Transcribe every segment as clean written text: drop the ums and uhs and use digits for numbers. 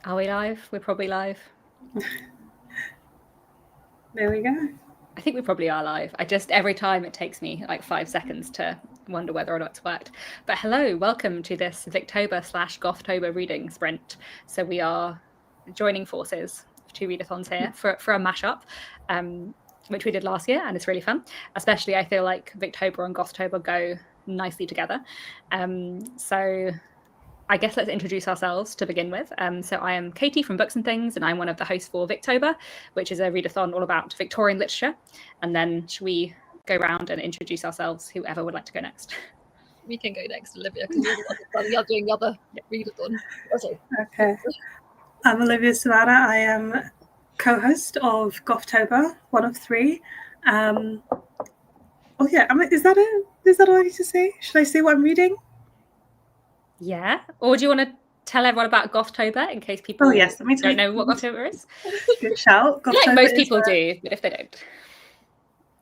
Are we live? We're probably live. There we go. I think we probably are live. Every time it takes me like 5 seconds to wonder whether or not it's worked. But hello, welcome to this Victober / Gothober reading sprint. So we are joining forces, two readathons here for a mashup, which we did last year, and it's really fun. Especially I feel like Victober and Gothober go nicely together. So I guess let's introduce ourselves to begin with. So I am Katie from Books and Things, and I'm one of the hosts for Victober, which is a readathon all about Victorian literature. And then should we go around and introduce ourselves, whoever would like to go next? We can go next, Olivia, because you're doing the other readathon. Okay. I'm Olivia Savannah. I am co-host of Gothober, one of three. Oh yeah, is that it? Is that all I need to say? Should I say what I'm reading? Yeah. Or do you want to tell everyone about Gothober in case people don't know what Gothober is? Good shout. Like most people do, but if they don't.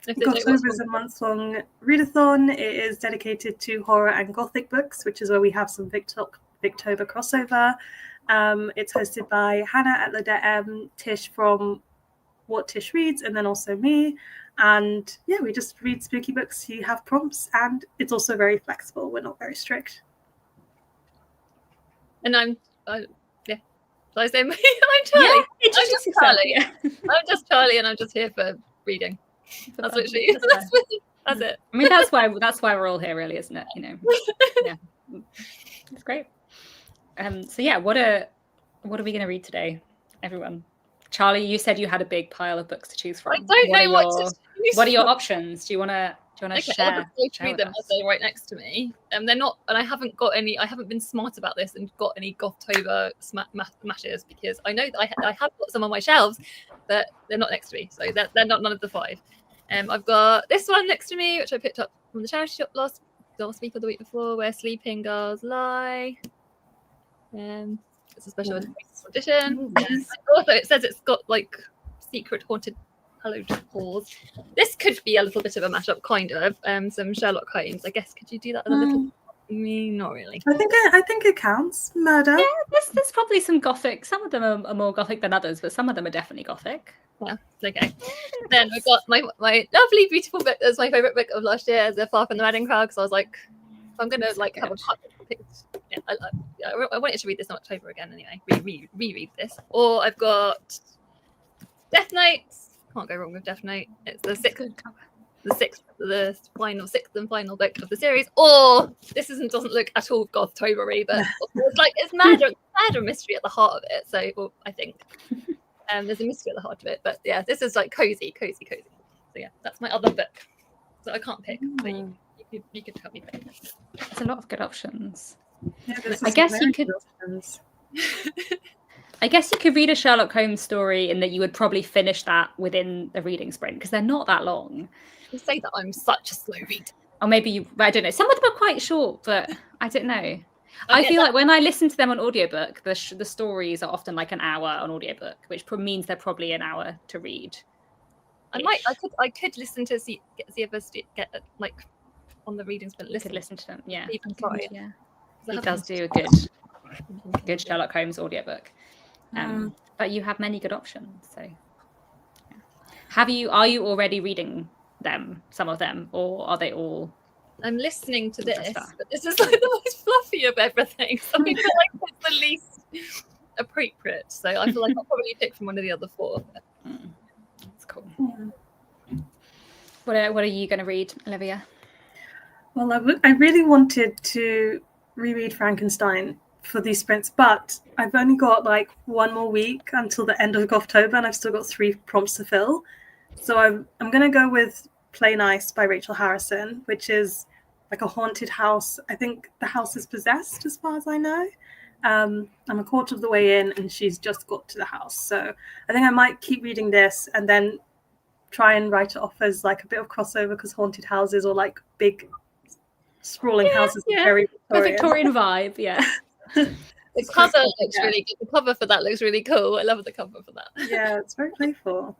Gothober is a month-long readathon. It is dedicated to horror and Gothic books, which is where we have some Victober crossover. It's hosted by Hannah at Ladette Tish from What Tish Reads, and then also me. And yeah, we just read spooky books. You have prompts, and it's also very flexible. We're not very strict. And I'm Charlie. I'm Charlie. I'm just Charlie, and I'm just here for reading. That's literally that's it. I mean, that's why we're all here, really, isn't it? You know, yeah, it's great. So yeah, what are we going to read today, everyone? Charlie, you said you had a big pile of books to choose from. I don't know what to choose. What are your options? Do you want to share? I'll just read them as they're right next to me. They're not, and I haven't been smart about this and got any Gothober mashes, because I know that I have got some on my shelves, but they're not next to me, so they're not none of the five. I've got this one next to me, which I picked up from the charity shop last week or the week before, Where Sleeping Girls Lie. It's a special edition. Also, it says it's got like secret haunted hallowed halls. This could be a little bit of a mashup, kind of. Some Sherlock Holmes. I guess, could you do that a little? Not really. I think it counts. Murder. Yeah, there's probably some Gothic. Some of them are more Gothic than others, but some of them are definitely Gothic. Yeah, okay. Then we've got my lovely, beautiful book. That's my favourite book of last year, The Far from the Wedding Crowd, because I was like, if I'm going to like have a cut. I wanted to read this in October again anyway. Reread this. Or I've got Death Notes. Can't go wrong with Death Note. It's the sixth and final book of the series. Or this doesn't look at all Gothober-y, but it's murder mystery at the heart of it. So I think there's a mystery at the heart of it. But yeah, this is like cozy. So yeah, that's my other book. So I can't pick. So you could help me pick. There's a lot of good options. Yeah, I guess you could read a Sherlock Holmes story in that you would probably finish that within the reading sprint, because they're not that long. You say that I'm such a slow reader. Or maybe I don't know. Some of them are quite short, but I don't know. I feel like when I listen to them on audiobook, the stories are often like an hour on audiobook, which means they're probably an hour to read. I could listen to see if I get like on the reading sprint. Listen to them. Yeah. Even try. Yeah. He does do a good Sherlock Holmes audiobook. But you have many good options. So, are you already reading them? Some of them, or are they all? I'm listening to this, but this is like the most fluffy of everything. So I feel like it's the least appropriate. So I feel like I'll probably pick from one of the other four. That's cool. What are you going to read, Olivia? Well, I really wanted to reread Frankenstein for these sprints, but I've only got like one more week until the end of Gothober, and I've still got 3 prompts to fill. So I'm going to go with Play Nice by Rachel Harrison, which is like a haunted house. I think the house is possessed, as far as I know. I'm a quarter of the way in, and she's just got to the house. So I think I might keep reading this and then try and write it off as like a bit of crossover, because haunted houses or like big sprawling houses are very Victorian vibe. Yeah. The cover looks really good. The cover for that looks really cool. I love the cover for that. Yeah, it's very playful.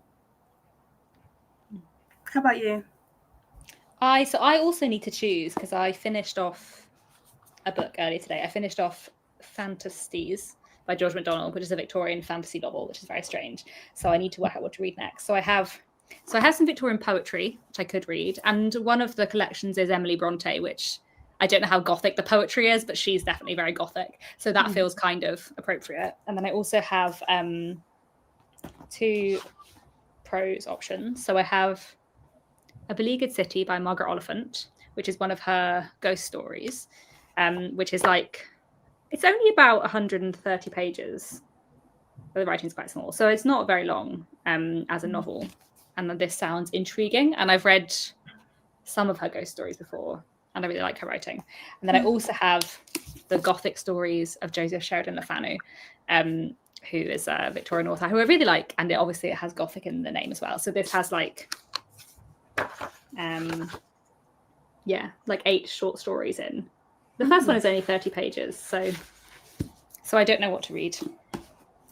How about you? I also need to choose, because I finished off a book earlier today. I finished off Fantasies by George MacDonald, which is a Victorian fantasy novel, which is very strange. So I need to work out what to read next. So I have some Victorian poetry, which I could read. And one of the collections is Emily Bronte, which I don't know how Gothic the poetry is, but she's definitely very Gothic. So that feels kind of appropriate. And then I also have 2 prose options. So I have A Beleaguered City by Margaret Oliphant, which is one of her ghost stories, which is like, it's only about 130 pages. But the writing's quite small. So it's not very long as a novel. And then this sounds intriguing. And I've read some of her ghost stories before, and I really like her writing. And then I also have the Gothic stories of Joseph Sheridan Le Fanu, who is a Victorian author who I really like. And obviously it has Gothic in the name as well. So this has like 8 short stories in. The first one is only 30 pages. So I don't know what to read.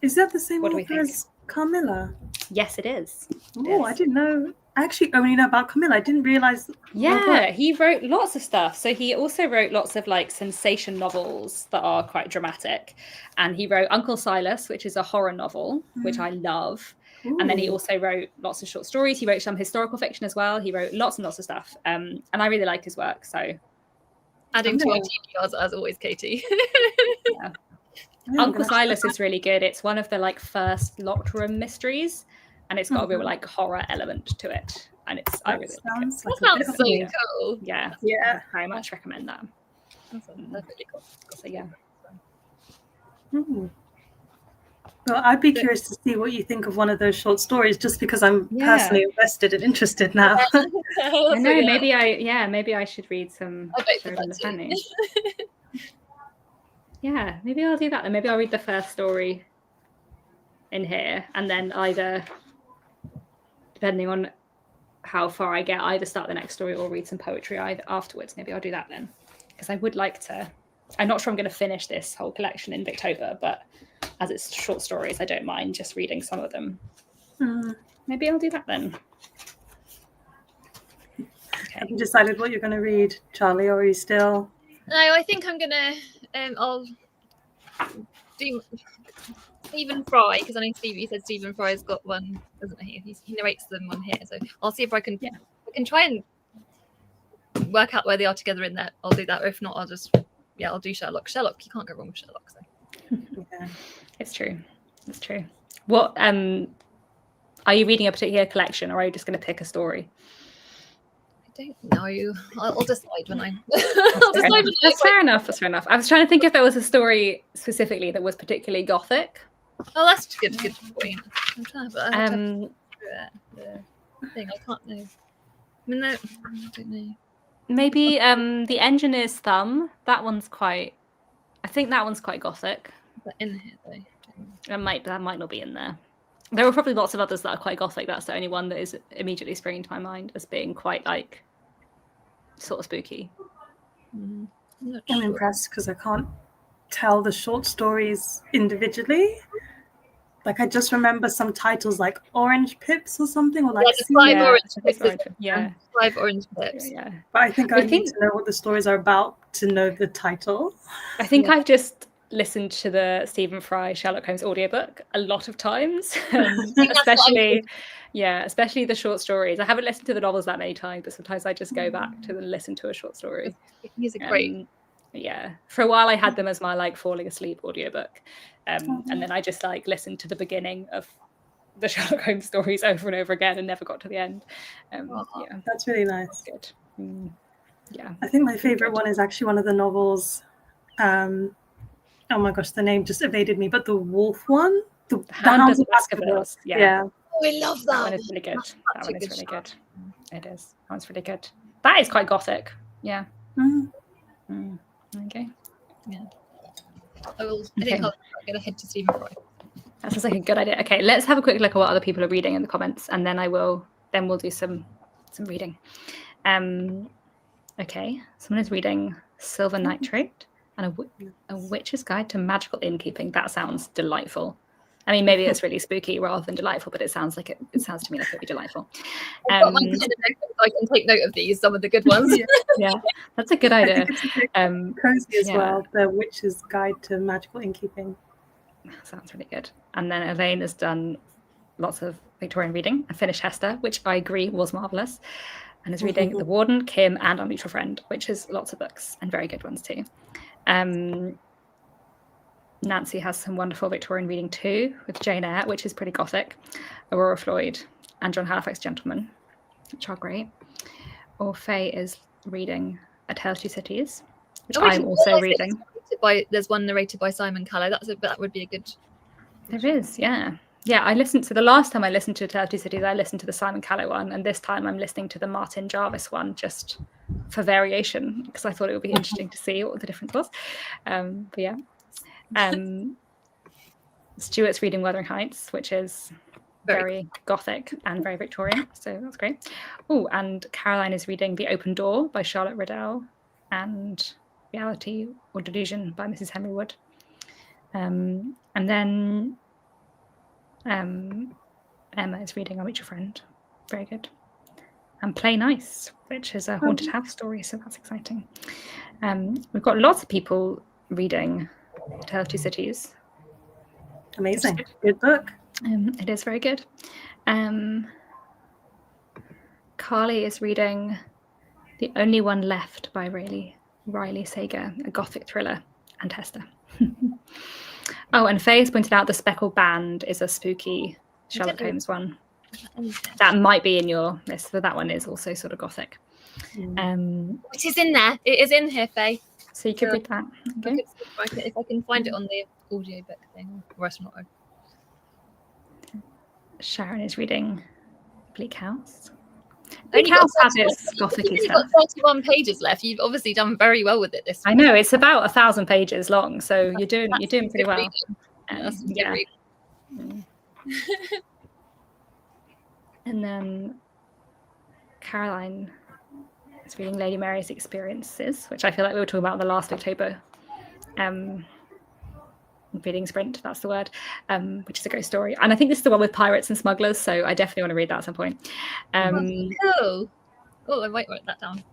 Is that the same What do we author think? as Carmilla? Yes, it is. Oh, I didn't know. I actually only know about Camilla. I didn't realize. Yeah, he wrote lots of stuff. So he also wrote lots of like sensation novels that are quite dramatic. And he wrote Uncle Silas, which is a horror novel, which I love. Ooh. And then he also wrote lots of short stories. He wrote some historical fiction as well. He wrote lots and lots of stuff. And I really like his work. So Adding to your TBRs as always, Katie. yeah. Uncle Silas is really good. It's one of the like first locked room mysteries, and it's got a real like horror element to it. And it's I really like it. That sounds so cool. Yeah, Yeah. I very much recommend that. That's really cool. So yeah. Well, I'd be curious to see what you think of one of those short stories, just because I'm personally invested and interested now. I know. Maybe I should read some Sheridan Le Fanu. Yeah, maybe I'll do that. And maybe I'll read the first story in here, and then either, depending on how far I get, either start the next story or read some poetry afterwards. Maybe I'll do that then, because I would like to. I'm not sure I'm going to finish this whole collection in Victober, but as it's short stories, I don't mind just reading some of them. Maybe I'll do that then. Okay. Have you decided what you're going to read, Charlie, or are you still? No, I think I'm gonna. I'll do Stephen Fry, because I know Stevie said Stephen Fry's got one, doesn't he? He narrates them on here, so I'll see if I can. I can try and work out where they are together in there. I'll do that. Or if not, I'll do Sherlock. Sherlock, you can't go wrong with Sherlock. So. Yeah. It's true. It's true. What are you reading a particular collection, or are you just going to pick a story? I don't know. I'll decide when I'm. That's fair enough. That's fair enough. I was trying to think if there was a story specifically that was particularly Gothic. Oh, that's good point. I'm trying to. I Um, the thing I can't know. I mean, no, I don't know. maybe The Engineer's Thumb. That one's quite. I think that one's quite Gothic. Is that in here though? That might not be in there. There were probably lots of others that are quite Gothic. That's the only one that is immediately springing to my mind as being quite like sort of spooky. I'm not I'm sure. impressed because I can't tell the short stories individually. Like I just remember some titles like Orange Pips or something, or like Five orange pips. Yeah. But I think I need to know what the stories are about to know the title. I think I've just listened to the Stephen Fry Sherlock Holmes audiobook a lot of times, especially the short stories. I haven't listened to the novels that many times, but sometimes I just go back to and listen to a short story. He's a great. For a while I had them as my like falling asleep audiobook, and then I just like listened to the beginning of the Sherlock Holmes stories over and over again and never got to the end. That's really nice. Good. I think my favorite one is actually one of the novels. Oh my gosh, the name just evaded me. But the wolf one, the Hounds of Baskervilles. Yeah. Oh, I love that. That one is really good. That one is really good. It is. That one's really good. That is quite Gothic. Yeah. Okay. Yeah. I think I'll get ahead to Stephen Fry. That sounds like a good idea. Okay, let's have a quick look at what other people are reading in the comments, and then we'll do some reading. Okay, someone is reading Silver Nitrate and a Witch's Guide to Magical Innkeeping. That sounds delightful. I mean, maybe it's really spooky rather than delightful, but it sounds to me like it would be delightful. I can take note of these, some of the good ones. Yeah, that's a good idea. Cozy as well. The Witch's Guide to Magical Innkeeping. Sounds really good. And then Elaine has done lots of Victorian reading and finished Hester, which I agree was marvellous, and is reading The Warden, Kim, and Our Mutual Friend, which is lots of books and very good ones too. Nancy has some wonderful Victorian reading too, with Jane Eyre, which is pretty gothic, Aurora Floyd, and John Halifax Gentleman, which are great. Or Faye is reading A Tale of Two Cities, which I'm also reading. There's one narrated by Simon Callow. That would be a good. There is, yeah. Yeah, I listened to the last time I listened to A Tale of Two Cities, I listened to the Simon Callow one, and this time I'm listening to the Martin Jarvis one just for variation, because I thought it would be interesting to see what the difference was. But yeah. Stuart's reading Wuthering Heights, which is very gothic and very Victorian, so that's great. Oh, and Caroline is reading The Open Door by Charlotte Riddell and Reality or Delusion by Mrs. Henry Wood. And then Emma is reading Our Mutual Friend, very good. And Play Nice, which is a haunted house story, so that's exciting. We've got lots of people reading A Tale of Two Cities. Amazing. Good book. It is very good. Carly is reading The Only One Left by Riley Sager, a gothic thriller, and Hester. Oh, and Faye's pointed out The Speckled Band is a spooky Sherlock Holmes one. That might be in your list, but that one is also sort of gothic. It is in there. It is in here, Faye. So you could read that. Okay. If I can find it on the audiobook thing, or else not. Sharon is reading Bleak House. Bleak House has its gothic stuff. You've got 31 pages left. You've obviously done very well with it this week. I know, it's about 1,000 pages long, so you're doing pretty well. Yeah. And then Caroline is reading Lady Mary's Experiences, which I feel like we were talking about in the last Victober reading sprint, that's the word, which is a great story. And I think this is the one with pirates and smugglers, so I definitely want to read that at some point. Cool. Oh, I might write that down.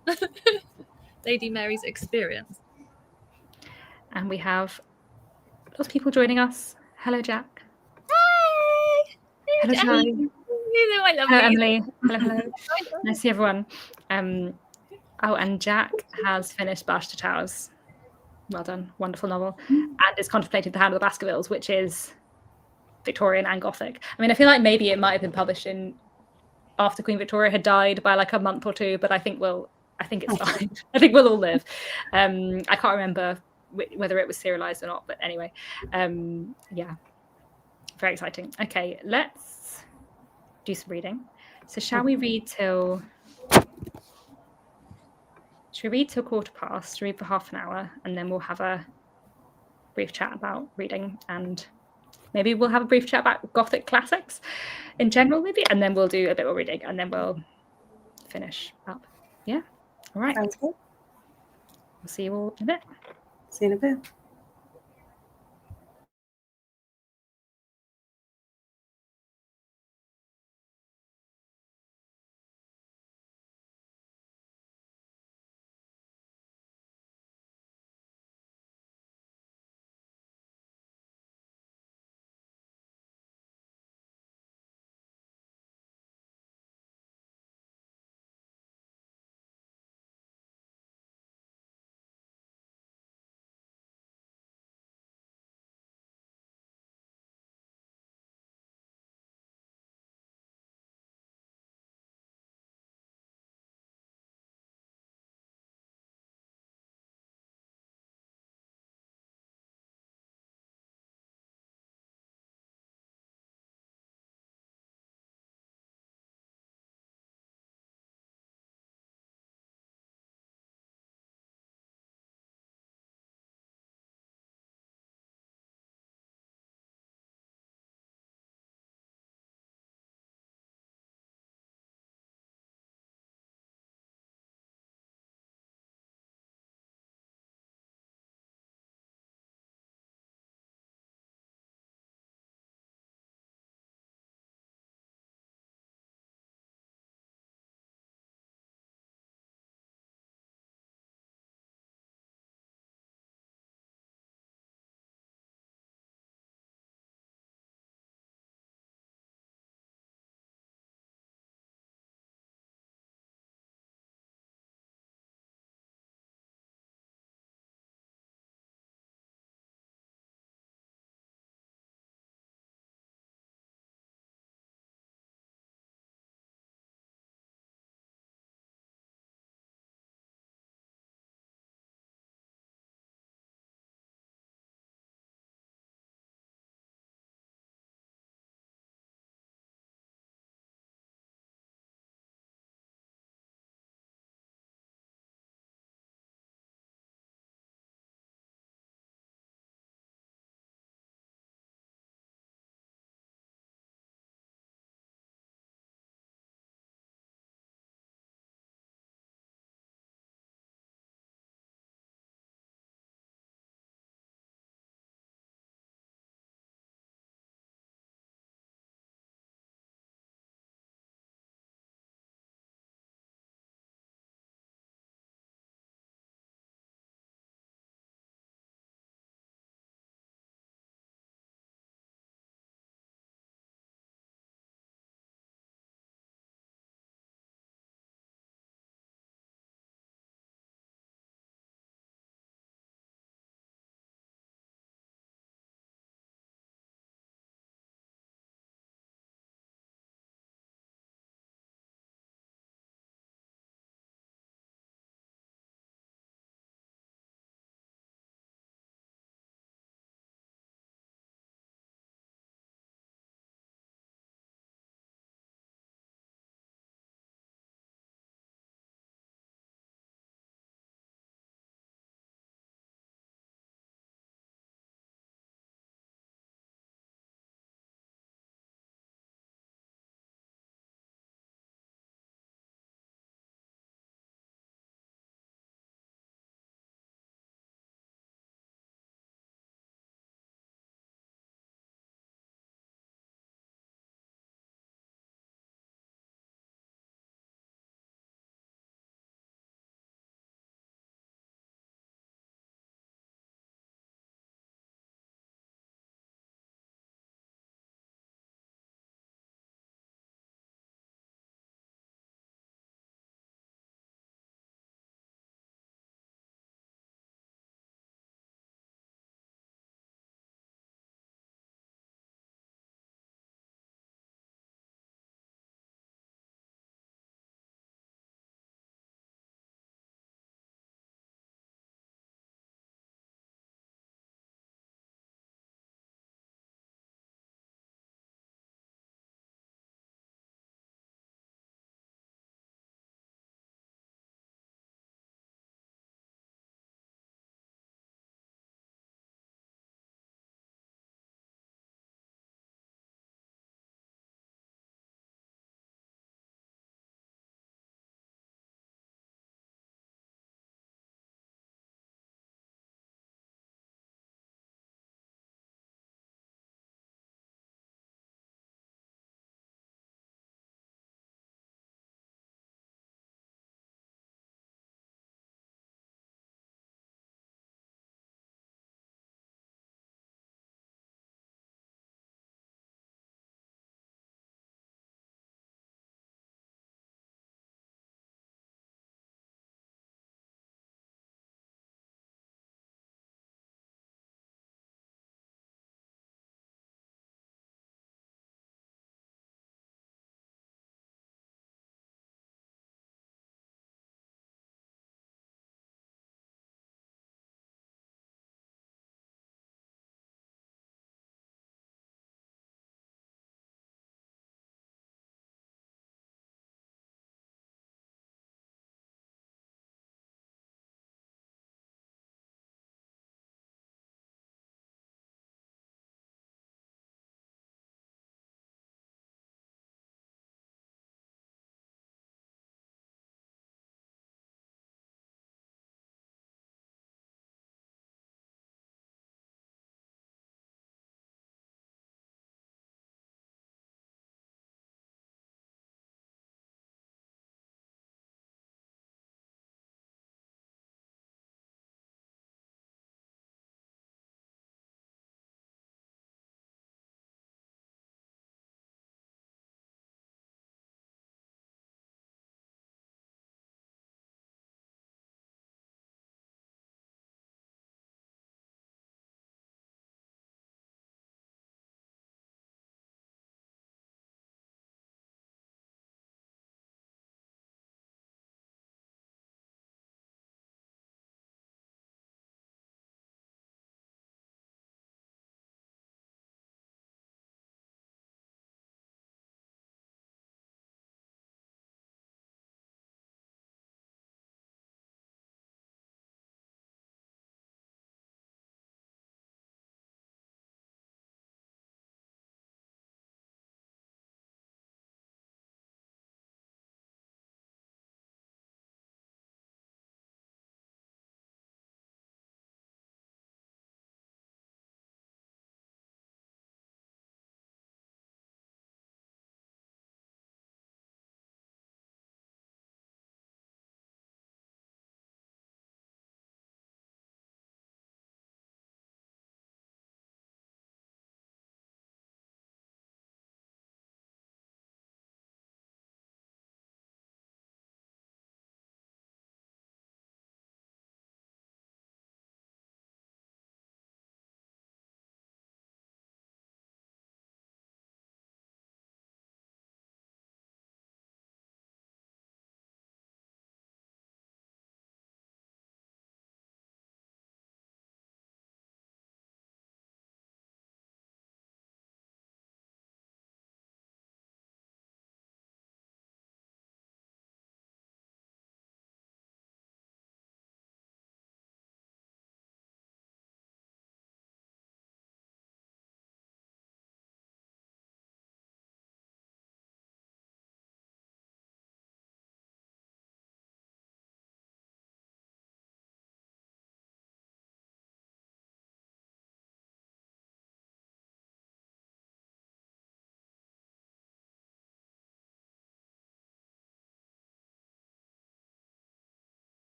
Lady Mary's Experience. And we have lots of people joining us. Hello, Jack. Hi. Hello, Charlie. You know I love Hello, you. Emily. Hello. Nice to see everyone. Oh, and Jack has finished Bash to Towers. Well done. Wonderful novel. And is contemplating The Hand of the Baskervilles, which is Victorian and Gothic. I mean, I feel like maybe it might have been published after Queen Victoria had died by like a month or two, but I think it's fine. I think we'll all live. I can't remember whether it was serialized or not, but anyway, yeah, very exciting. Okay, let's do some reading. So shall we read till 1:15? Should we read for half an hour, and then we'll have a brief chat about reading, and maybe we'll have a brief chat about Gothic classics in general, maybe, and then we'll do a bit more reading, and then we'll finish up. Yeah. All right. Sounds good. We'll see you all in a bit. See you in a bit.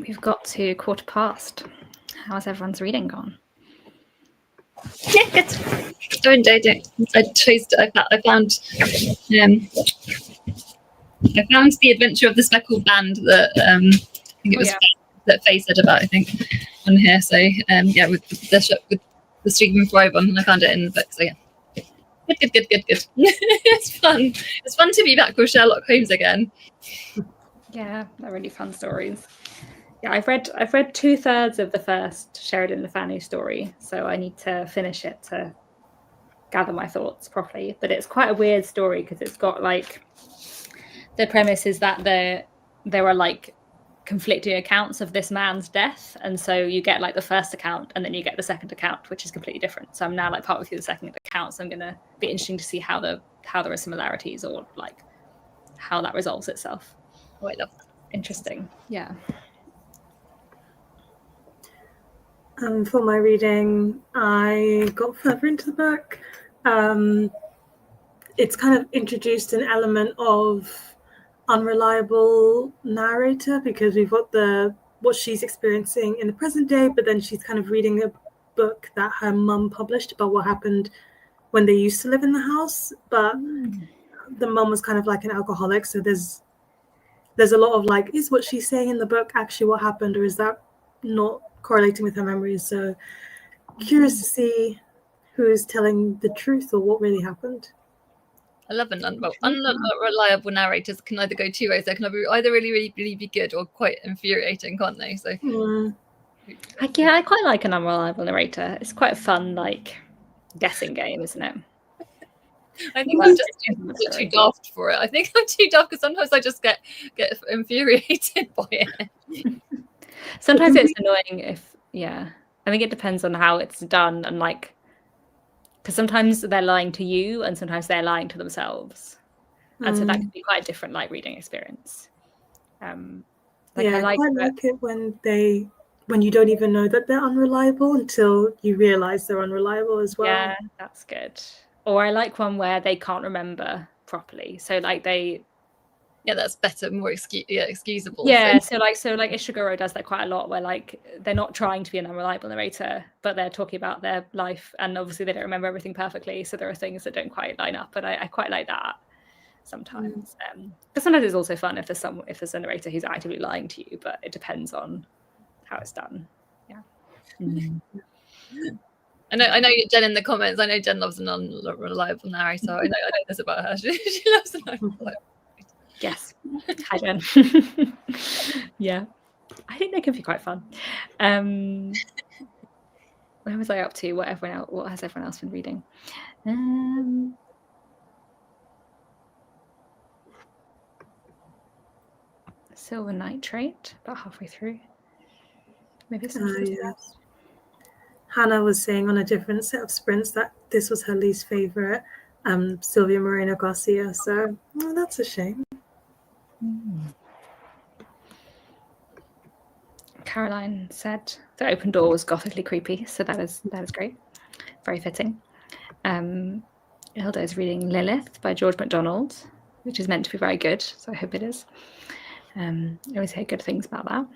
We've got to 15:15. How's everyone's reading gone? Yeah, good. I enjoyed it. I found The Adventure of the Speckled Band that I think it was that Faye said about, I think, on here. So yeah, with the Stephen Fry one, I found it in the book. So yeah. Good. It's fun. It's fun to be back with Sherlock Holmes again. Yeah, they're really fun stories. Yeah, I've read 2/3 of the first Sheridan Le Fanu story, so I need to finish it to gather my thoughts properly. But it's quite a weird story because it's got like the premise is that there are like conflicting accounts of this man's death, and so you get like the first account and then you get the second account, which is completely different. So I'm now like partway through the second account, so I'm gonna be interesting to see how there are similarities or like how that resolves itself. Oh, I love that. Interesting. Yeah. For my reading, I got further into the book. It's kind of introduced an element of unreliable narrator because we've got what she's experiencing in the present day, but then she's kind of reading a book that her mum published about what happened when they used to live in the house. But the mum was kind of like an alcoholic, so there's a lot of like, is what she's saying in the book actually what happened, or is that not correlating with her memories? So curious to see who is telling the truth or what really happened. I love unreliable narrators can either go two ways. They can either really be good or quite infuriating, can't they? So I quite like an unreliable narrator. It's quite a fun like guessing game, isn't it? I think I'm just too daft for it. I think I'm too daft because sometimes I just get infuriated by it. Sometimes it's annoying if I think it depends on how it's done and like because sometimes they're lying to you and sometimes they're lying to themselves, and so that can be quite a different like reading experience. I quite like it when you don't even know that they're unreliable until you realize they're unreliable as well. Yeah, that's good. Or I like one where they can't remember properly, so like that's better, more excusable. Yeah, so Ishiguro does that quite a lot, where like they're not trying to be an unreliable narrator, but they're talking about their life, and obviously they don't remember everything perfectly, so there are things that don't quite line up. But I quite like that sometimes. But sometimes it's also fun if there's a narrator who's actively lying to you, but it depends on how it's done. Yeah. I know Jen in the comments. I know Jen loves an unreliable narrator. I know this about her. She loves an unreliable. Yes. Hi, Jen. Yeah. I think they can be quite fun. Where was I up to? What has everyone else been reading? Silver Nitrate, about halfway through. Maybe yes. Hannah was saying on a different set of sprints that this was her least favorite, Sylvia Moreno Garcia. So that's a shame. Caroline said The Open Door was gothically creepy, so that is great. Very fitting. Hilda is reading Lilith by George MacDonald, which is meant to be very good, so I hope it is. I always hear good things about that.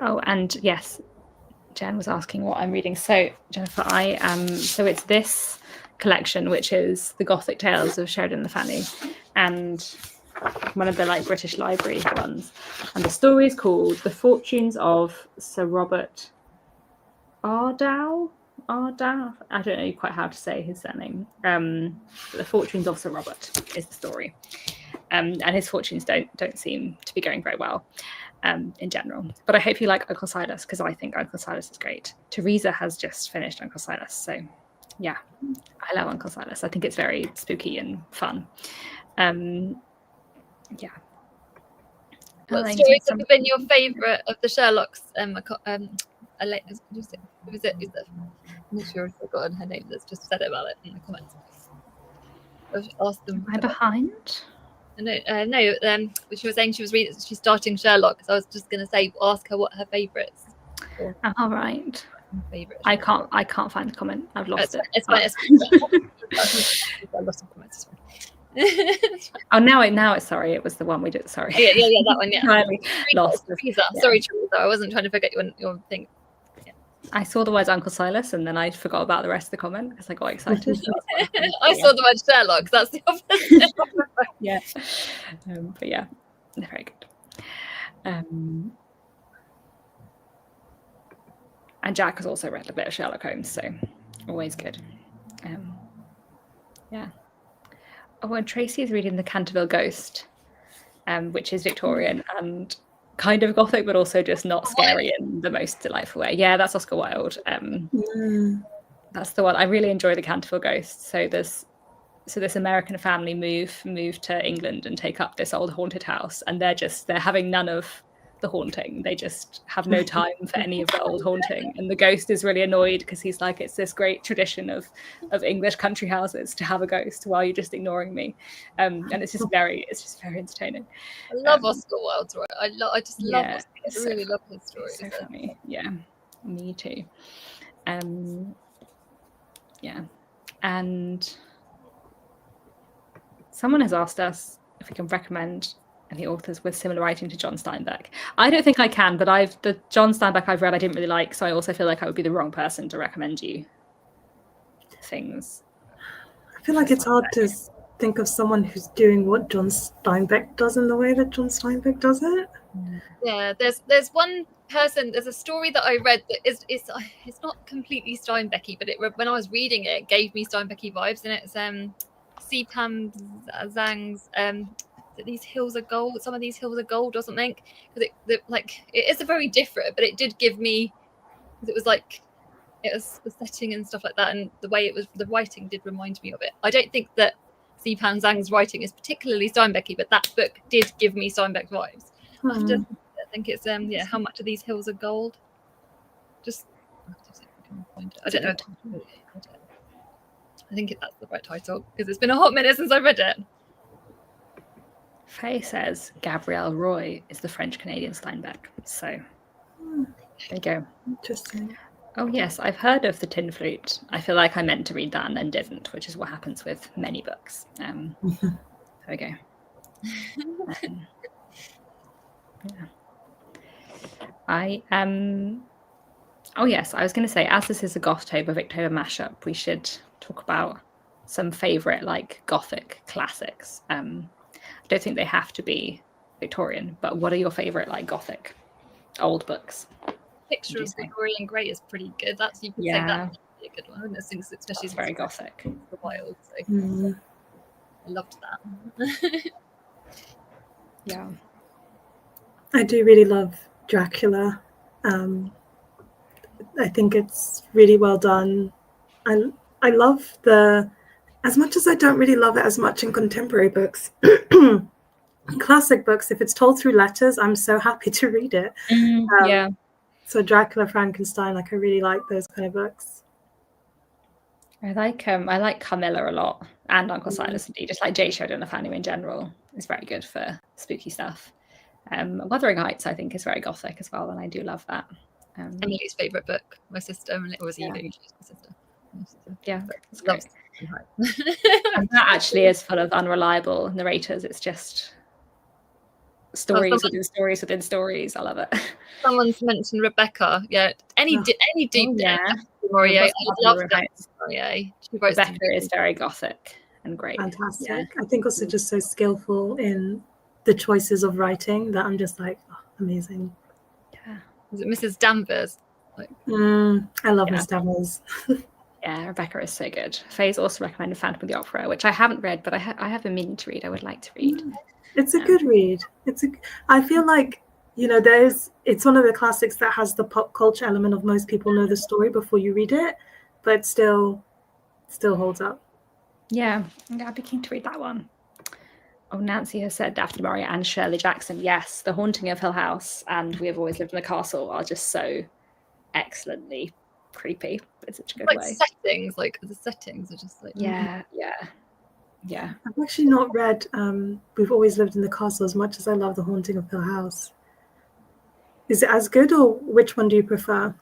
Oh, and yes, Jen was asking what I'm reading. So, Jennifer, so it's this collection, which is the Gothic Tales of Sheridan Le Fanu, and one of the like British Library ones. And the story is called The Fortunes of Sir Robert Ardow. I don't know quite how to say his surname. The Fortunes of Sir Robert is the story. And his fortunes don't seem to be going very well. In general, but I hope you like Uncle Silas because I think Uncle Silas is great. Teresa has just finished Uncle Silas, so yeah, I love Uncle Silas. I think it's very spooky and fun. Yeah. What stories have been your favourite of the Sherlocks? I'm not sure if I've forgotten her name. That's just said about it in the comments. Ask them. Am I behind? No. She was saying she's starting Sherlock, so I was just going to say, ask her what her favourites. All right. Favourite. I can't find the comment. I've lost it. It's fine. I lost some comments as well. Oh, now it's sorry. It was the one we did. Sorry. Yeah, that one. Yeah. Entirely lost. Teresa. Yeah. Sorry, Teresa. I wasn't trying to forget your thing. I saw the words Uncle Silas and then I forgot about the rest of the comment because I got excited. I saw the word Sherlock. That's the opposite. Yeah. But yeah, very good. And Jack has also read a bit of Sherlock Holmes, so always good. Yeah. Oh, and Tracy is reading The Canterville Ghost, which is Victorian and kind of Gothic, but also just not scary in the most delightful way. Yeah, that's Oscar Wilde. That's the one. I really enjoy The Canterville Ghost. So this American family move to England and take up this old haunted house, and they're having none of the haunting. They just have no time for any of the old haunting, and the ghost is really annoyed because he's like, it's this great tradition of English country houses to have a ghost while you're just ignoring me, and it's just very entertaining. I love Oscar Wilde's work. I just love Oscar. I really love his stories. So funny. Yeah, me too. Yeah, and someone has asked us if we can recommend any authors with similar writing to John Steinbeck. I don't think I can, but the John Steinbeck I've read I didn't really like, so I also feel like I would be the wrong person to recommend you things. I feel like it's hard to think of someone who's doing what John Steinbeck does in the way that John Steinbeck does it. Yeah, there's one person. There's a story that I read that it's not completely Steinbecky, but when I was reading it gave me Steinbecky vibes, and it's Sipam Zhang's these hills are gold. Some of these hills are gold or something. Because it is a very different, but it did give me. It was the setting and stuff like that, and the way the writing did remind me of it. I don't think that Sipam Zhang's writing is particularly Steinbecky, but that book did give me Steinbeck vibes. I think it's how much of these hills are gold. I don't know. I think that's the right title because it's been a hot minute since I read it. Faye says Gabrielle Roy is the French-Canadian Steinbeck. So there you go. Interesting. Oh yes, I've heard of The Tin Flute. I feel like I meant to read that and then didn't, which is what happens with many books. There we go. Yeah. Oh yes, I was going to say, as this is a Gothober Victober mashup, we should talk about some favourite Gothic classics. I don't think they have to be Victorian, but what are your favourite Gothic old books? Picture of Victorian Grey is pretty good. You could say that would be a good one, especially it's very Gothic. The Wild. So I loved that. Yeah. I do really love Dracula. I think it's really well done. I love as much as I don't really love it as much in contemporary books, classic books, if it's told through letters, I'm so happy to read it. Yeah. So Dracula, Frankenstein, I really like those kind of books. I like Carmilla a lot, and Uncle Silas indeed. Just like J. Sheridan, the family in general is very good for spooky stuff. Wuthering Heights, I think, is very Gothic as well, and I do love that. Emily's favourite book, my sister, and it was Eva, she's my sister. Yeah, that's great. And that actually is full of unreliable narrators. It's just stories within stories within stories. I love it. Someone's mentioned Rebecca. Yeah, any deep Maurier. I love Maurier. Rebecca is very Gothic and great. Fantastic. Yeah. I think also just so skillful in the choices of writing that I'm just amazing. Yeah. Was it Mrs. Danvers? I love Miss Danvers. Yeah, Rebecca is so good. Faye's also recommended Phantom of the Opera, which I haven't read, but I have a meaning to read. I would like to read. It's a good read. I feel like, it's one of the classics that has the pop culture element of most people know the story before you read it, but still holds up. Yeah, I'd be keen to read that one. Oh, Nancy has said Daphne Maurier and Shirley Jackson. Yes, The Haunting of Hill House and We Have Always Lived in a Castle are just so excellently creepy in such a good way. Settings, the settings are just yeah. I've actually not read We've Always Lived in the Castle as much as I love The Haunting of Hill House. Is it as good, or which one do you prefer?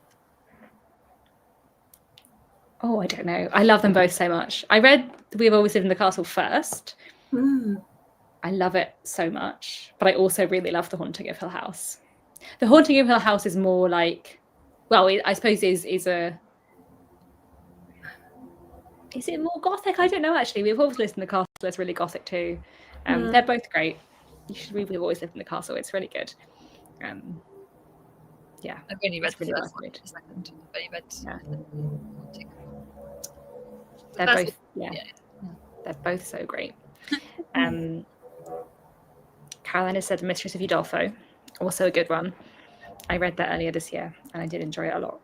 Oh, I don't know. I love them both so much. I read We've Always Lived in the Castle first, I love it so much, but I also really love The Haunting of Hill House. The Haunting of Hill House is more like, well, I suppose is it more Gothic? I don't know, actually. We've always lived in the castle. It's really Gothic too. They're both great. You should read We've Always Lived in the Castle. It's really good. Yeah. I've only read the really first well one. read. The second. I've only read They're first both, one, they're both so great. Caroline has said The Mistress of Udolpho, also a good one. I read that earlier this year and I did enjoy it a lot.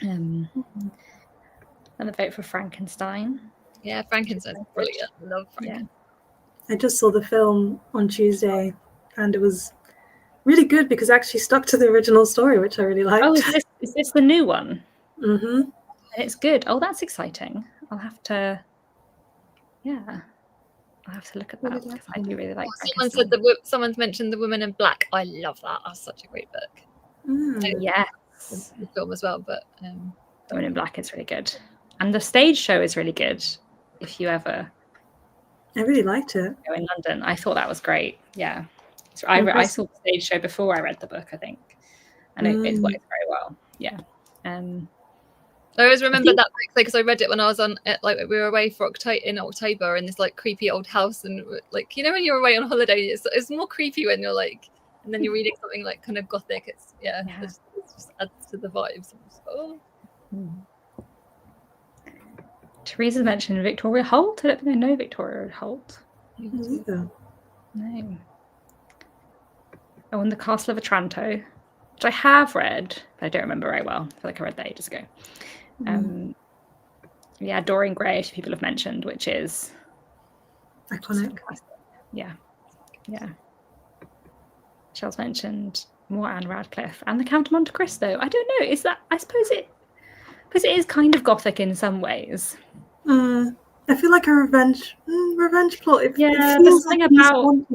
Another vote for Frankenstein. Yeah, Frankenstein's brilliant. I love Frankenstein. I just saw the film on Tuesday and it was really good because it actually stuck to the original story, which I really liked. Oh, is this the new one? Mm-hmm. And it's good. Oh, that's exciting. I'll have to look at that because I do really like Frankenstein. Someone's mentioned The Woman in Black. I love that. That's such a great book. Yes. The film as well, but The Woman in Black is really good. And the stage show is really good. If you ever I really liked it. Go in London, I thought that was great. Yeah. So I saw the stage show before I read the book, I think. And it worked very well. Yeah. I always remember that book because I read it when I was we were away for in October in this like creepy old house, and like when you're away on holiday, it's more creepy when you're like, and then you're reading something like kind of Gothic. It just adds to the vibes. Teresa mentioned Victoria Holt. I don't think I know Victoria Holt. Neither. No. Oh, and The Castle of Otranto, which I have read, but I don't remember very well. I feel like I read that ages ago. Dorian Gray, which people have mentioned, which is iconic. Yeah. Michelle's mentioned more Anne Radcliffe and The Count of Monte Cristo. I don't know. Is that? I suppose it is kind of Gothic in some ways. I feel like a revenge plot. There's something about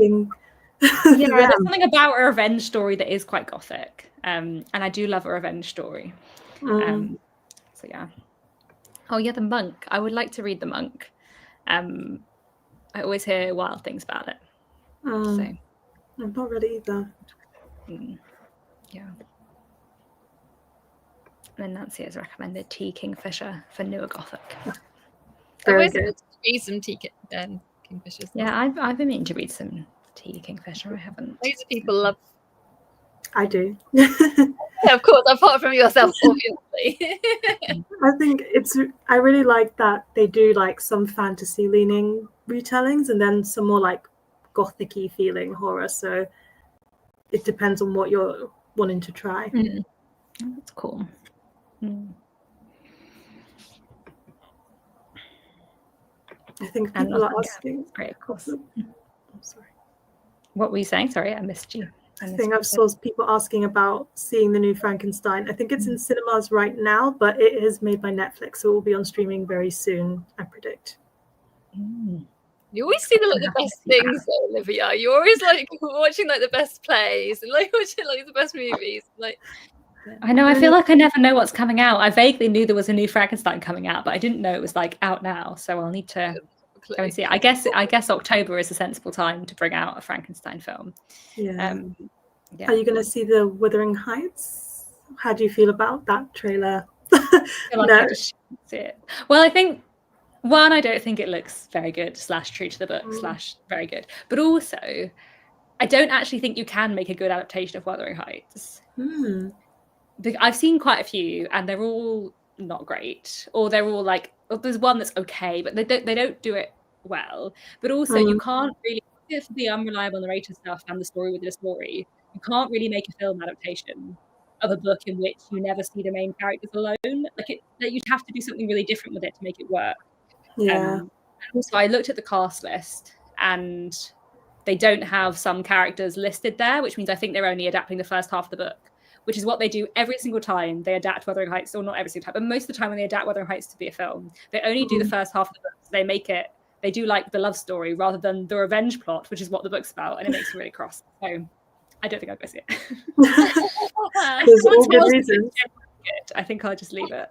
there's something about a revenge story that is quite Gothic. And I do love a revenge story. So yeah. Oh yeah, The Monk. I would like to read The Monk. I always hear wild things about it. So I've not read it either. Yeah. And then Nancy has recommended T. Kingfisher for newer Gothic. Very good. Read some T. Kingfishers. Yeah, I've been meaning to read some T. Kingfisher. I haven't. Loads of people love. I do. Yeah, of course, apart from yourself, obviously. I think I really like that they do like some fantasy leaning retellings and then some more like Gothic-y feeling horror. So it depends on what you're wanting to try. That's cool. I think people are asking. Great, of course. I'm sorry. What were you saying? Sorry, I missed you. I think I've saw people asking about seeing the new Frankenstein. I think it's in cinemas right now, but it is made by Netflix, so it will be on streaming very soon, I predict. You always see the best things, though, Olivia. You're always like watching like the best plays and like watching like the best movies. Like, I know. I feel like I never know what's coming out. I vaguely knew there was a new Frankenstein coming out, but I didn't know it was like out now. So I'll need to go and see it. I guess October is a sensible time to bring out a Frankenstein film. Yeah. Are you going to see the Wuthering Heights? How do you feel about that trailer? I just see it. Well, I think I don't think it looks very good / true to the book / very good. But also, I don't actually think you can make a good adaptation of Wuthering Heights. I've seen quite a few, and they're all not great, or they're all like there's one that's okay, but they don't do it well. But also, you can't really, for the unreliable narrator stuff and the story within a story, you can't really make a film adaptation of a book in which you never see the main characters alone. Like you'd have to do something really different with it to make it work. Yeah. Also, I looked at the cast list, and they don't have some characters listed there, which means I think they're only adapting the first half of the book, which is what they do every single time they adapt Wuthering Heights, or not every single time, but most of the time when they adapt Wuthering Heights to be a film, they only do the first half of the book. So they do like the love story rather than the revenge plot, which is what the book's about, and it makes me really cross. So I don't think I'll go see it. There's all good reasons. I think I'll just leave it.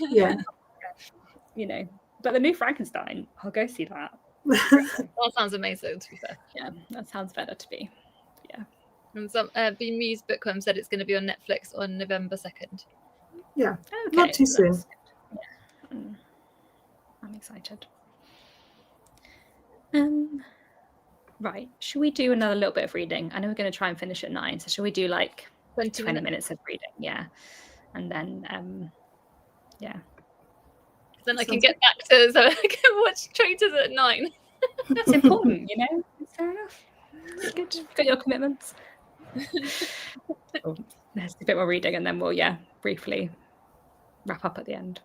Yeah. But the new Frankenstein, I'll go see that. That sounds amazing, to be fair. Yeah, that sounds better to me. Yeah. And some B Muse Bookworm said it's going to be on Netflix on November 2nd. Yeah, Okay, not too soon. that's good. Yeah. I'm excited. Right. Should we do another little bit of reading? I know we're going to try and finish at 9, so should we do like 20 minutes of reading? Yeah. And then yeah. Then I can get back to so I can watch Traitors at 9. It's important, you know? It's fair enough. It's good. You've got your commitments. There's a bit more reading and then we'll, briefly wrap up at the end.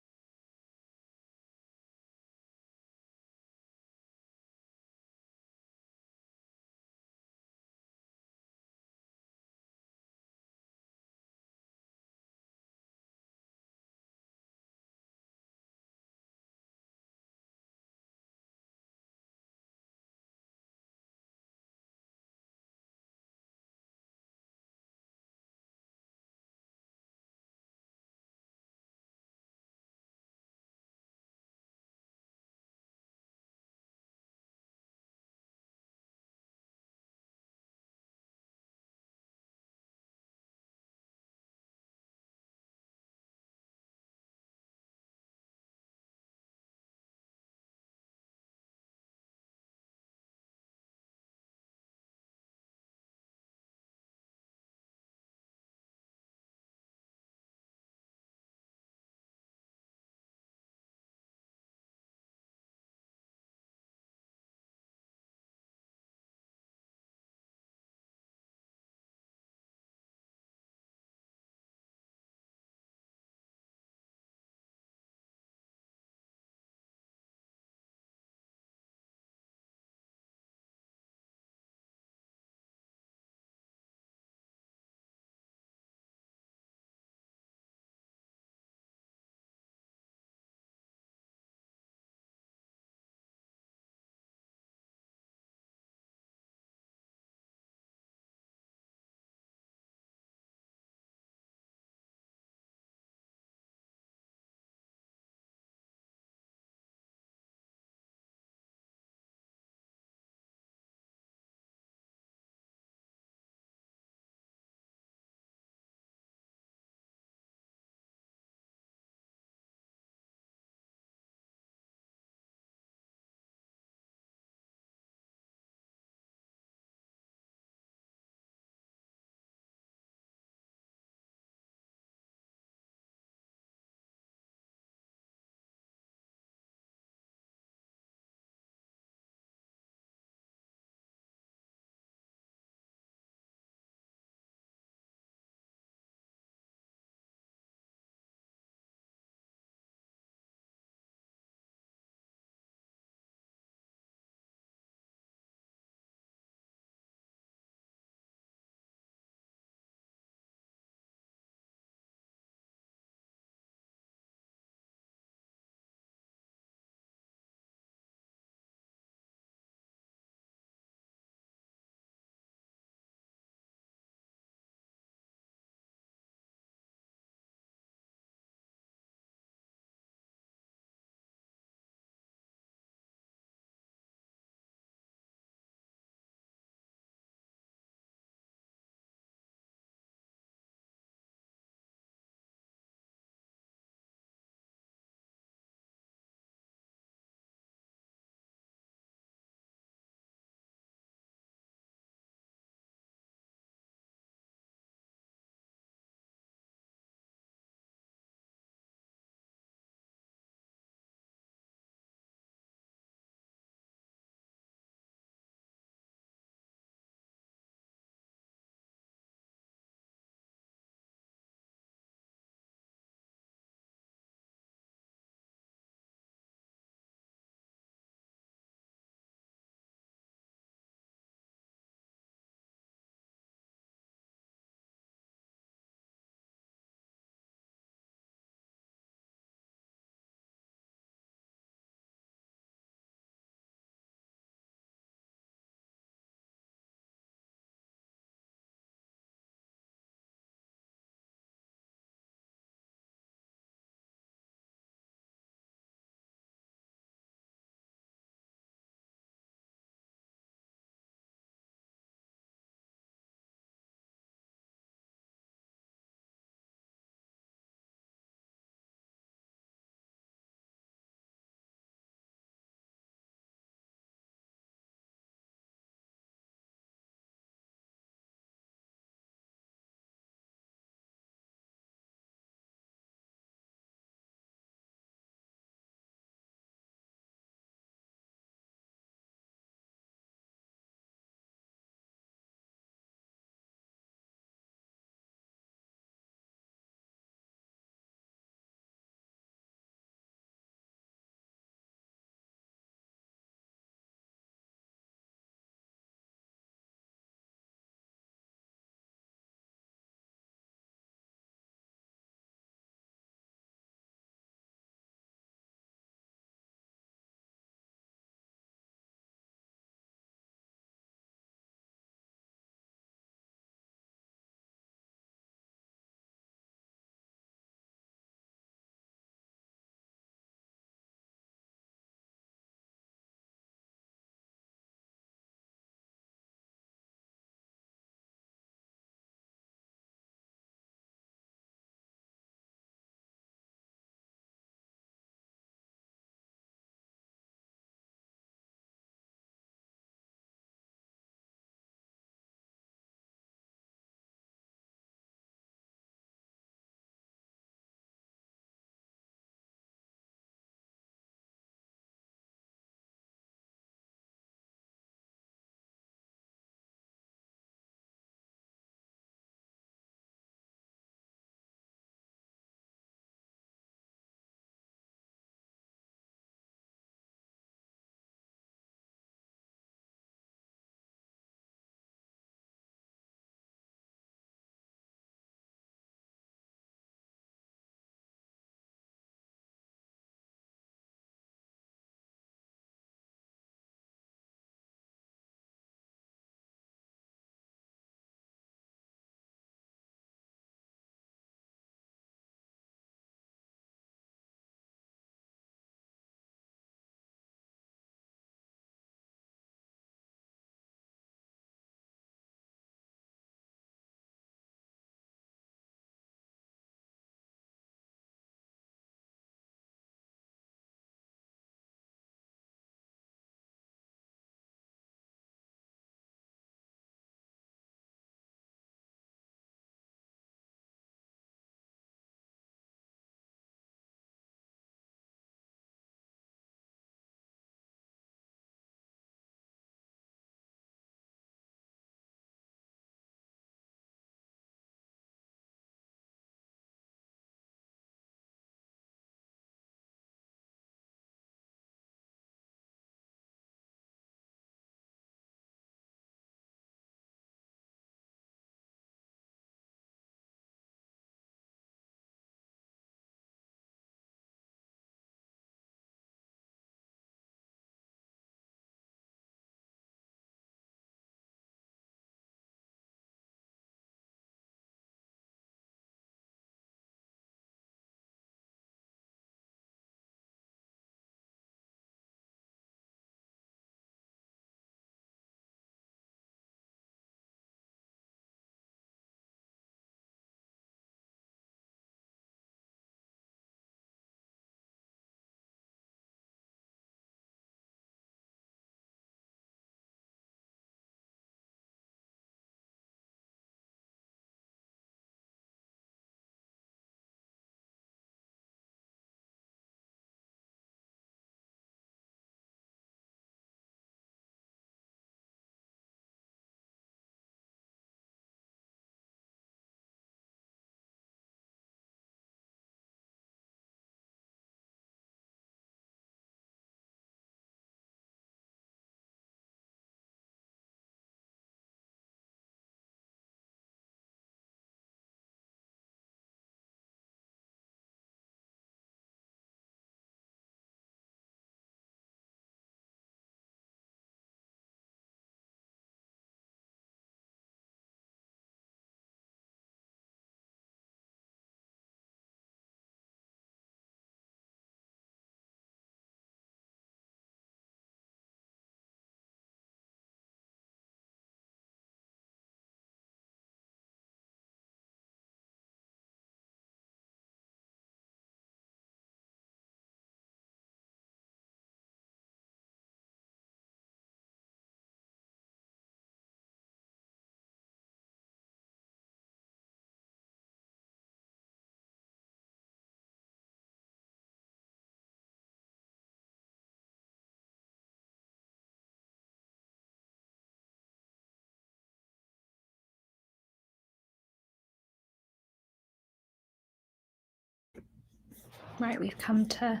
Right, we've come to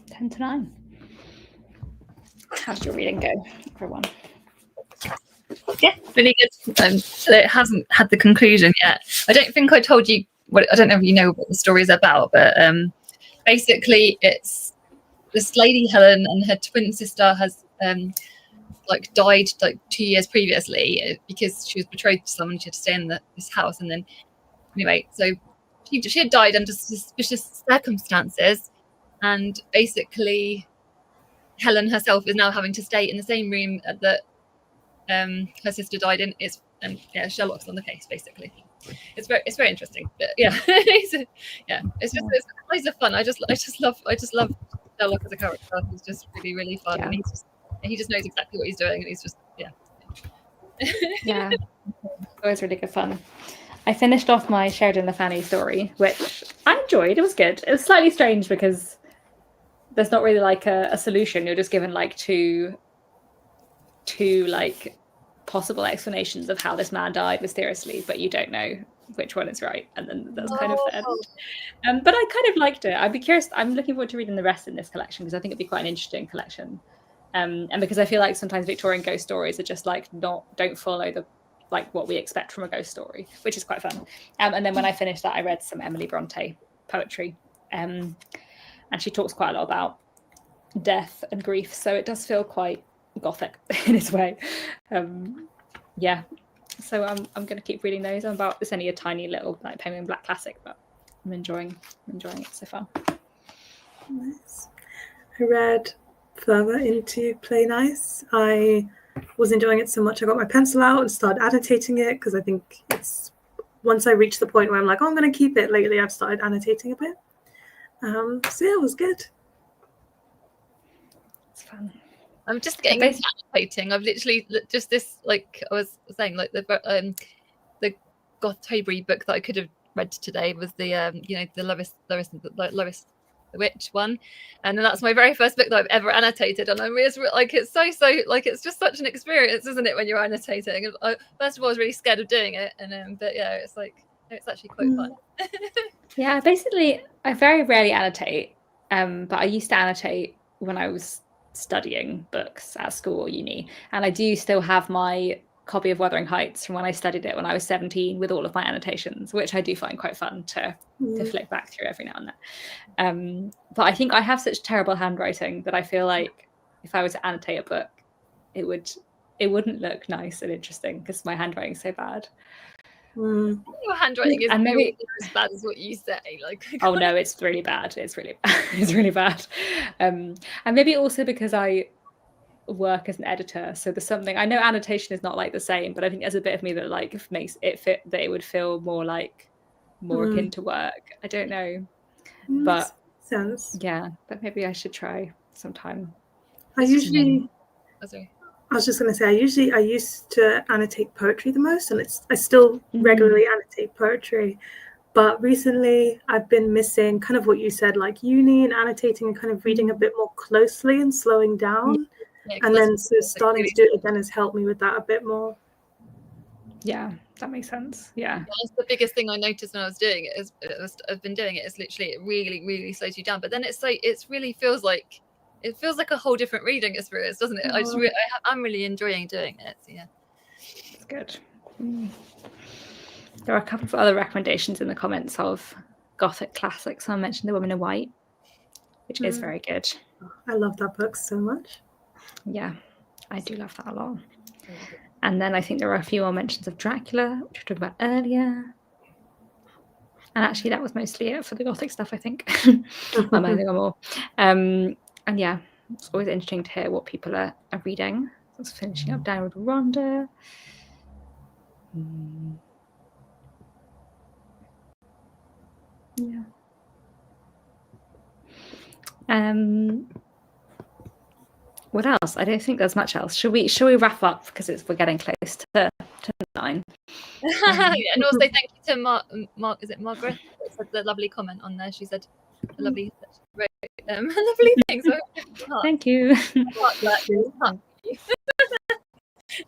10 to 9. How's your reading go, everyone? Yeah, really good. It hasn't had the conclusion yet. I don't think I told you I don't know if you know what the story is about, but basically it's this lady Helen and her twin sister has died 2 years previously because she was betrothed to someone. She had to stay in this house, and then anyway, so she had died under suspicious circumstances, and basically Helen herself is now having to stay in the same room that her sister died in. Sherlock's on the case basically. It's very interesting, but yeah, it's loads of fun. I just love Sherlock as a character. He's just really fun, and he just knows exactly what he's doing, and he's just yeah, always really good fun. I finished off my Sheridan Le Fanu story, which I enjoyed. It was good. It was slightly strange because there's not really like a solution. You're just given like two like possible explanations of how this man died mysteriously, but you don't know which one is right, and then that's kind of the end. But I kind of liked it. I'd be curious. I'm looking forward to reading the rest in this collection because I think it'd be quite an interesting collection. And because I feel like sometimes Victorian ghost stories are just like don't follow the like what we expect from a ghost story, which is quite fun. And then when I finished that, I read some Emily Bronte poetry, and she talks quite a lot about death and grief, so it does feel quite Gothic in its way. So I'm going to keep reading those. It's only a tiny little like Penguin Black classic, but I'm enjoying it so far. Nice. I read further into Play Nice. I was enjoying it so much I got my pencil out and started annotating it because I think it's once I reach the point where I'm like, I'm going to keep it. Lately I've started annotating a bit. So yeah, it was good. It's fun. I'm just getting into annotating. I've literally just this, like I was saying, like the Gothober book that I could have read today was the the Loris the Witch one, and then that's my very first book that I've ever annotated, and I'm really like it's so like it's just such an experience, isn't it, when you're annotating? And first of all, I was really scared of doing it, and but yeah, it's like it's actually quite fun. Yeah, basically, I very rarely annotate, but I used to annotate when I was studying books at school or uni, and I do still have my copy of Wuthering Heights from when I studied it when I was 17 with all of my annotations, which I do find quite fun to flick back through every now and then. But I think I have such terrible handwriting that I feel like if I was to annotate a book, it wouldn't look nice and interesting because my handwriting is so bad. Your handwriting is maybe as bad as what you say. Like, oh no, it's really bad. It's really bad. And maybe also because I work as an editor, so there's something I know annotation is not like the same, but I think there's a bit of me that like makes it fit that it would feel more akin to work. I don't know, but sense. Yeah, but maybe I should try sometime. I was just going to say, I used to annotate poetry the most, and I still regularly annotate poetry. But recently, I've been missing kind of what you said, like uni and annotating and kind of reading a bit more closely and slowing down. And then so starting to do it again has helped me with that a bit more. Yeah, that makes sense. Yeah. That's the biggest thing I noticed when I was doing it. I've been doing it. It's literally it really, really slows you down. But then it really feels like a whole different reading experience, doesn't it? I'm really enjoying doing it. So yeah, it's good. There are a couple of other recommendations in the comments of Gothic classics. Someone mentioned The Woman in White, which is very good. I love that book so much. Yeah, I do love that a lot. And then I think there are a few more mentions of Dracula, which we talked about earlier. And actually, that was mostly it for the Gothic stuff, I think. I might think more. And yeah, it's always interesting to hear what people are reading. So I was finishing up Downward Rhonda. Yeah. What else? I don't think there's much else. Should we wrap up because we're getting close to 9? Yeah, and also thank you to Mark. Is it Margaret? That said the lovely comment on there. She said a lovely things. So thank you.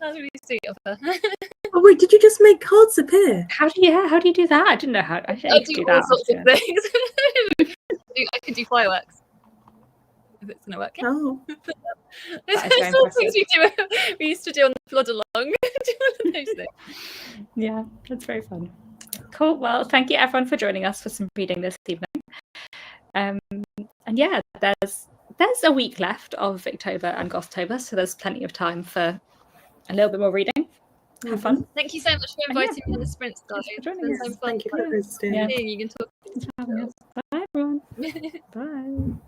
That's really sweet of her. Oh wait, did you just make cards appear? How do you do that? I didn't know how. I do all sorts of things. I could do fireworks. If it's going to work. Yeah. Oh, It's all things we used to do on the flood along. Do one of those things. Yeah, that's very fun. Cool. Well, thank you everyone for joining us for some reading this evening. And yeah, there's a week left of Victober and Gothober, so there's plenty of time for a little bit more reading. Have fun. Thank you so much for inviting me on the sprints, guys. Thanks for joining It's us. been so fun. thank you for visiting. Yeah. You can talk. Bye everyone. Bye.